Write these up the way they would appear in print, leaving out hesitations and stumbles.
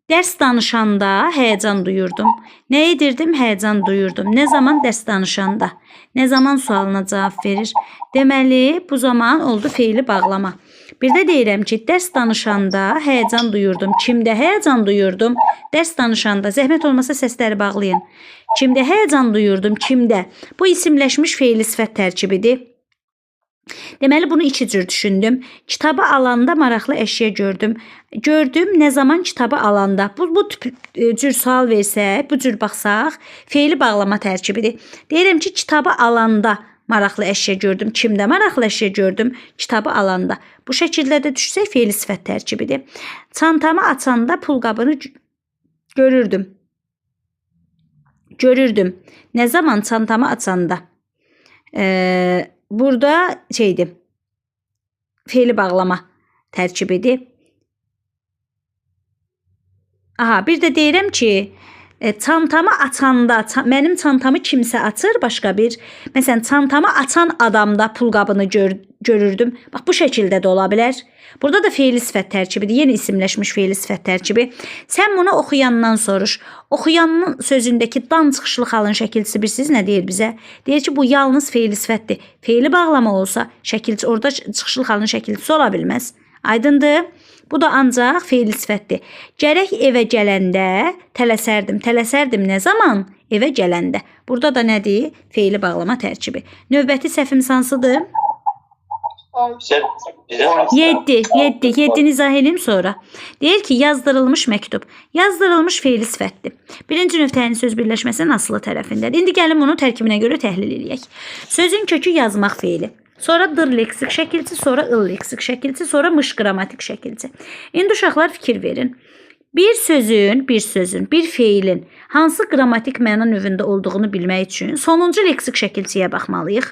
Dərs danışanda həyəcan duyurdum. Nə edirdim? Həyəcan duyurdum. Nə zaman dərs danışanda? Nə zaman sualına cavab verir? Deməli, bu zaman oldu feili bağlama. Bir də deyirəm ki, dərs danışanda həyəcan duyurdum. Kimdə həyəcan duyurdum? Dərs danışanda. Zəhmət olmasa səsləri bağlayın. Kimdə həyəcan duyurdum? Kimdə? Bu isimləşmiş feili sifət tərkibidir. Deməli, bunu iki cür düşündüm. Kitabı alanda maraqlı əşya gördüm. Gördüm, nə zaman kitabı alanda. Bu cür sual versək, bu cür baxsaq, feili bağlama tərkibidir. Deyirəm ki, kitabı alanda maraqlı əşya gördüm. Kimdə maraqlı əşya gördüm? Kitabı alanda. Bu şəkildə də düşsək, feili sifət tərkibidir. Çantamı açanda pulqabını görürdüm. Görürdüm. Nə zaman? Çantamı açanda. Burada şeydir, feili bağlama tərkibidir. Aha, bir də deyirəm ki, çantamı açanda, mənim çantamı kimsə açır, başqa bir. Məsələn, çantamı açan adamda pulqabını görürdüm. Bax, bu şəkildə də ola bilər. Burada da feili sifət tərkibidir. Yeni isimləşmiş feili sifət tərkibi. Sən bunu oxuyandan soruş. Oxuyanın sözündəki dan çıxışlı xalın şəkilçisi bilirsiniz nə deyir bizə? Deyir ki, bu yalnız feili sifətdir. Feili bağlama olsa, şəkilçi orada çıxışlı xalın şəkilçisi ola bilməz. Aydındır? Bu da ancaq feili sifətdir. Gərək evə gələndə tələsərdim. Tələsərdim nə zaman? Evə gələndə. Burada da nədir? Feili bağlama tərkibi. Növbəti səhvimiz hansıdır? 7'ni izah edeyim sonra. Deyir ki, yazdırılmış məktub. Yazdırılmış feili sifətdir. Birinci növ söz birləşməsinin asılı tərəfindədir. İndi gəlin bunu tərkibinə görə təhlil edək. Sözün kökü yazmaq feili. Sonra dır leksik şəkilçi, sonra ıl leksik şəkilçi, sonra mış qrammatik şəkilçi. İndi uşaqlar fikir verin. Bir sözün, bir feilin hansı qrammatik məna növündə olduğunu bilmək üçün sonuncu leksik şəkilçiyə baxmalıyıq.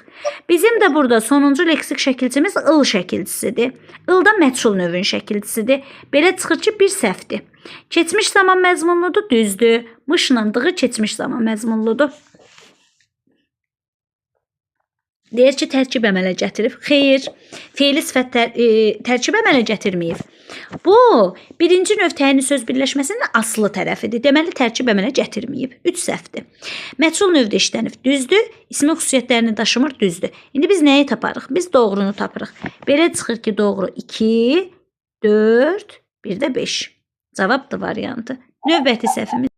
Bizim də burada sonuncu leksik şəkilçimiz ıl şəkilçisidir. Il da məchul növün şəkilçisidir. Belə çıxır ki, bir səhvdir. Keçmiş zaman məzmunludur, düzdür. Mışlandığı keçmiş zaman məzmunludur. Deyir ki, tərkib əmələ gətirib. Xeyr, feili sifət tərkib əmələ gətirməyib. Bu, birinci növ söz birləşməsinin asılı tərəfidir. Deməli, tərkib əmələ gətirməyib. 3 səhvdir. Məchul növdə işlənib. Düzdür. İsmi xüsusiyyətlərini daşımır. Düzdür. İndi biz nəyi taparıq? Biz doğrunu tapırıq. Belə çıxır ki, doğru 2, 4, bir də 5. Cavabdır variantı. Növbəti səhvimiz.